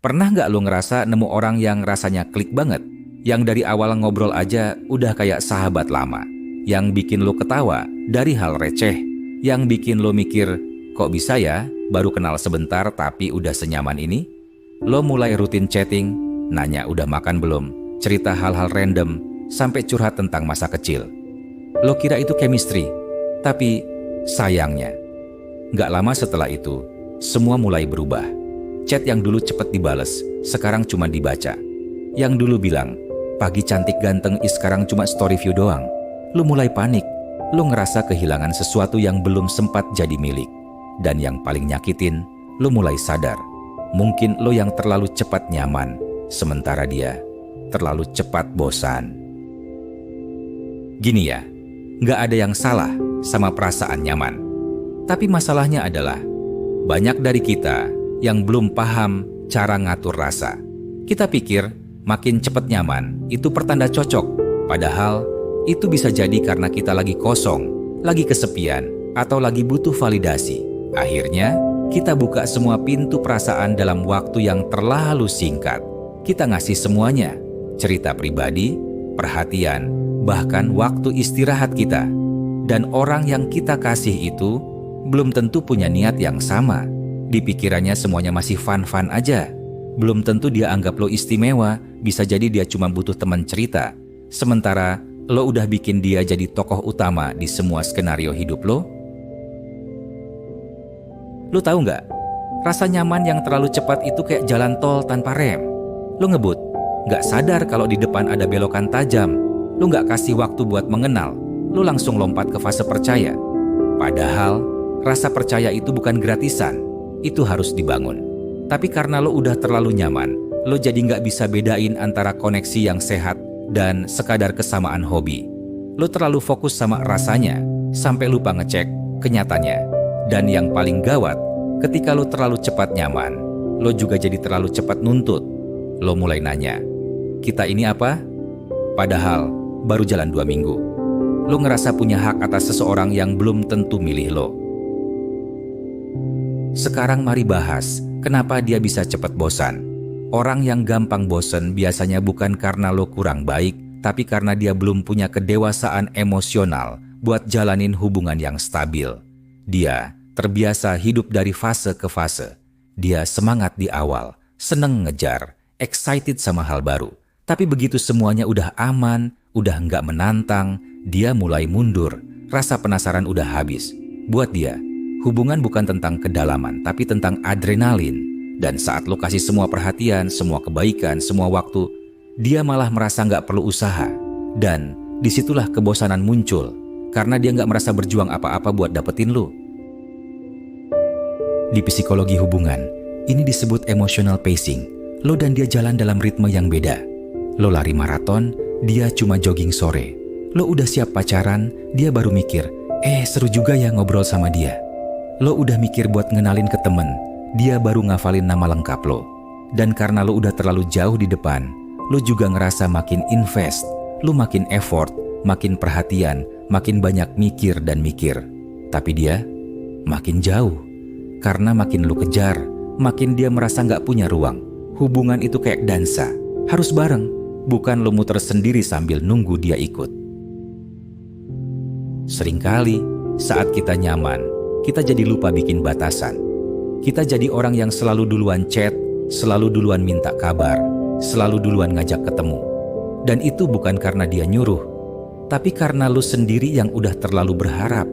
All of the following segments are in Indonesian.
Pernah nggak lo ngerasa nemu orang yang rasanya klik banget? Yang dari awal ngobrol aja udah kayak sahabat lama. Yang bikin lo ketawa dari hal receh. Yang bikin lo mikir, kok bisa ya baru kenal sebentar tapi udah senyaman ini? Lo mulai rutin chatting, nanya udah makan belum, cerita hal-hal random, sampai curhat tentang masa kecil. Lo kira itu chemistry, tapi sayangnya, nggak lama setelah itu, semua mulai berubah. Chat yang dulu cepet dibales, sekarang cuma dibaca. Yang dulu bilang, pagi cantik ganteng, sekarang cuma story view doang. Lo mulai panik, lo ngerasa kehilangan sesuatu yang belum sempat jadi milik. Dan yang paling nyakitin, lo mulai sadar, mungkin lo yang terlalu cepat nyaman, sementara dia terlalu cepat bosan. Gini ya, nggak ada yang salah sama perasaan nyaman. Tapi masalahnya adalah, banyak dari kita yang belum paham cara ngatur rasa. Kita pikir makin cepat nyaman itu pertanda cocok, padahal itu bisa jadi karena kita lagi kosong, lagi kesepian, atau lagi butuh validasi. Akhirnya, kita buka semua pintu perasaan dalam waktu yang terlalu singkat. Kita ngasih semuanya, cerita pribadi, perhatian, bahkan waktu istirahat kita. Dan orang yang kita kasih itu belum tentu punya niat yang sama. Di pikirannya semuanya masih fun-fun aja. Belum tentu dia anggap lo istimewa, bisa jadi dia cuma butuh teman cerita. Sementara lo udah bikin dia jadi tokoh utama di semua skenario hidup lo. Lo tahu nggak? Rasa nyaman yang terlalu cepat itu kayak jalan tol tanpa rem. Lo ngebut, nggak sadar kalau di depan ada belokan tajam. Lo nggak kasih waktu buat mengenal. Lo langsung lompat ke fase percaya. Padahal rasa percaya itu bukan gratisan. Itu harus dibangun. Tapi karena lo udah terlalu nyaman, lo jadi nggak bisa bedain antara koneksi yang sehat dan sekadar kesamaan hobi. Lo terlalu fokus sama rasanya, sampai lupa ngecek kenyataannya. Dan yang paling gawat, ketika lo terlalu cepat nyaman, lo juga jadi terlalu cepat nuntut. Lo mulai nanya, kita ini apa? Padahal baru jalan 2 minggu. Lo ngerasa punya hak atas seseorang yang belum tentu milih lo. Sekarang mari bahas kenapa dia bisa cepat bosan. Orang yang gampang bosan biasanya bukan karena lo kurang baik, tapi karena dia belum punya kedewasaan emosional buat jalanin hubungan yang stabil. Dia terbiasa hidup dari fase ke fase. Dia semangat di awal, seneng ngejar, excited sama hal baru. Tapi begitu semuanya udah aman, udah nggak menantang, dia mulai mundur. Rasa penasaran udah habis. Buat dia, hubungan bukan tentang kedalaman, tapi tentang adrenalin. Dan saat lo kasih semua perhatian, semua kebaikan, semua waktu, dia malah merasa nggak perlu usaha. Dan disitulah kebosanan muncul, karena dia nggak merasa berjuang apa-apa buat dapetin lo. Di psikologi hubungan, ini disebut emotional pacing. Lo dan dia jalan dalam ritme yang beda. Lo lari maraton, dia cuma jogging sore. Lo udah siap pacaran, dia baru mikir, seru juga ya ngobrol sama dia. Lo udah mikir buat ngenalin ke temen, dia baru ngafalin nama lengkap lo. Dan karena lo udah terlalu jauh di depan, lo juga ngerasa makin invest. Lo makin effort, makin perhatian, makin banyak mikir dan mikir. Tapi dia makin jauh. Karena makin lu kejar, makin dia merasa nggak punya ruang. Hubungan itu kayak dansa, harus bareng, bukan lu muter sendiri sambil nunggu dia ikut. Seringkali saat kita nyaman, kita jadi lupa bikin batasan. Kita jadi orang yang selalu duluan chat, selalu duluan minta kabar, selalu duluan ngajak ketemu. Dan itu bukan karena dia nyuruh, tapi karena lu sendiri yang udah terlalu berharap.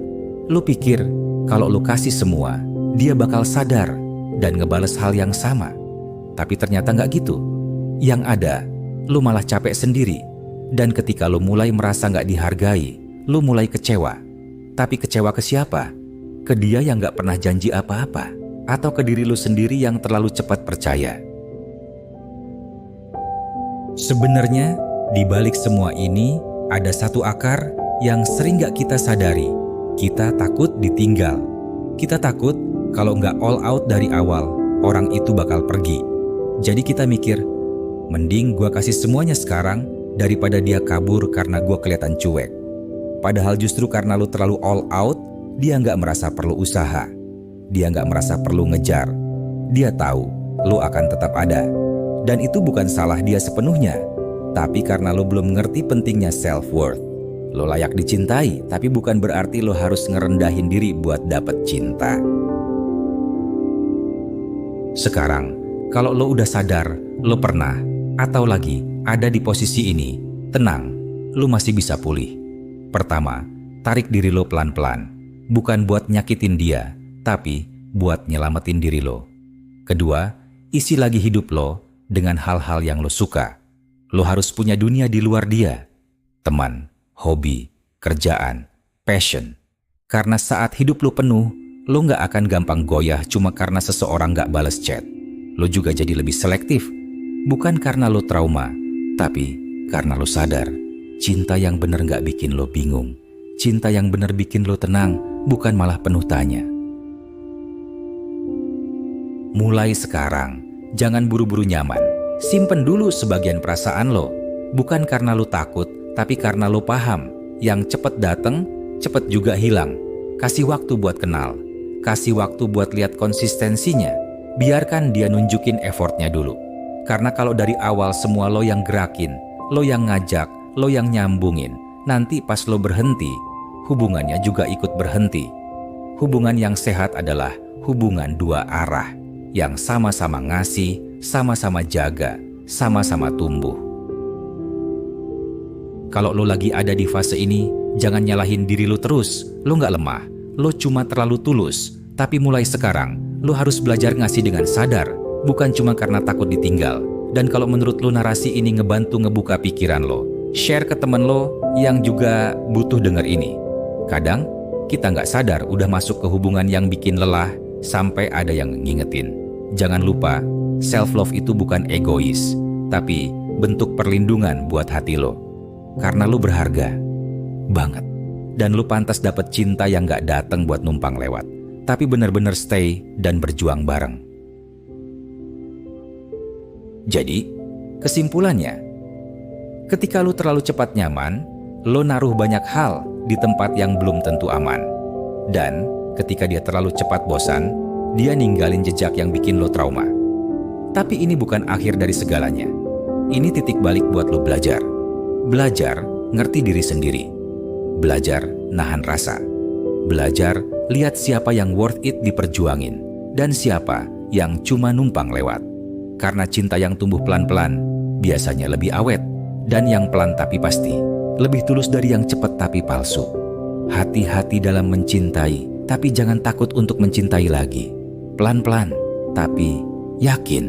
Lu pikir kalau lu kasih semua, dia bakal sadar dan ngebales hal yang sama. Tapi ternyata nggak gitu. Yang ada, lu malah capek sendiri. Dan ketika lu mulai merasa nggak dihargai, lu mulai kecewa. Tapi kecewa ke siapa? Ke dia yang nggak pernah janji apa-apa? Atau ke diri lu sendiri yang terlalu cepat percaya? Sebenarnya, di balik semua ini, ada satu akar yang sering nggak kita sadari. Kita takut ditinggal. Kita takut kalau nggak all out dari awal, orang itu bakal pergi. Jadi kita mikir, mending gua kasih semuanya sekarang daripada dia kabur karena gua kelihatan cuek. Padahal justru karena lu terlalu all out, dia nggak merasa perlu usaha. Dia nggak merasa perlu ngejar. Dia tahu lo akan tetap ada. Dan itu bukan salah dia sepenuhnya, tapi karena lo belum ngerti pentingnya self-worth. Lo layak dicintai, tapi bukan berarti lo harus ngerendahin diri buat dapet cinta. Sekarang, kalau lo udah sadar, lo pernah, atau lagi, ada di posisi ini, tenang, lo masih bisa pulih. Pertama, tarik diri lo pelan-pelan. Bukan buat nyakitin dia, tapi buat nyelamatin diri lo. Kedua, isi lagi hidup lo dengan hal-hal yang lo suka. Lo harus punya dunia di luar dia. Teman, hobi, kerjaan, passion. Karena saat hidup lo penuh, lo gak akan gampang goyah cuma karena seseorang gak bales chat. Lo juga jadi lebih selektif. Bukan karena lo trauma, tapi karena lo sadar. Cinta yang bener gak bikin lo bingung. Cinta yang bener bikin lo tenang, bukan malah penuh tanya. Mulai sekarang, jangan buru-buru nyaman. Simpen dulu sebagian perasaan lo. Bukan karena lo takut, tapi karena lo paham. Yang cepet dateng, cepet juga hilang. Kasih waktu buat kenal. Kasih waktu buat lihat konsistensinya. Biarkan dia nunjukin effortnya dulu. Karena kalau dari awal semua lo yang gerakin, lo yang ngajak, lo yang nyambungin, nanti pas lo berhenti, hubungannya juga ikut berhenti. Hubungan yang sehat adalah hubungan dua arah. Yang sama-sama ngasih, sama-sama jaga, sama-sama tumbuh. Kalau lo lagi ada di fase ini, jangan nyalahin diri lo terus. Lo gak lemah, lo cuma terlalu tulus. Tapi mulai sekarang, lo harus belajar ngasih dengan sadar, bukan cuma karena takut ditinggal. Dan kalau menurut lo narasi ini ngebantu ngebuka pikiran lo, share ke temen lo yang juga butuh denger ini. Kadang, kita gak sadar udah masuk ke hubungan yang bikin lelah sampai ada yang ngingetin. Jangan lupa, self-love itu bukan egois, tapi bentuk perlindungan buat hati lo. Karena lo berharga banget. Dan lo pantas dapet cinta yang gak datang buat numpang lewat, tapi bener-bener stay dan berjuang bareng. Jadi, kesimpulannya, ketika lo terlalu cepat nyaman, lo naruh banyak hal di tempat yang belum tentu aman. Dan ketika dia terlalu cepat bosan, dia ninggalin jejak yang bikin lo trauma. Tapi ini bukan akhir dari segalanya. Ini titik balik buat lo belajar. Belajar ngerti diri sendiri. Belajar nahan rasa. Belajar lihat siapa yang worth it diperjuangin. Dan siapa yang cuma numpang lewat. Karena cinta yang tumbuh pelan-pelan biasanya lebih awet. Dan yang pelan tapi pasti lebih tulus dari yang cepat tapi palsu. Hati-hati dalam mencintai, tapi jangan takut untuk mencintai lagi. Pelan-pelan, tapi yakin.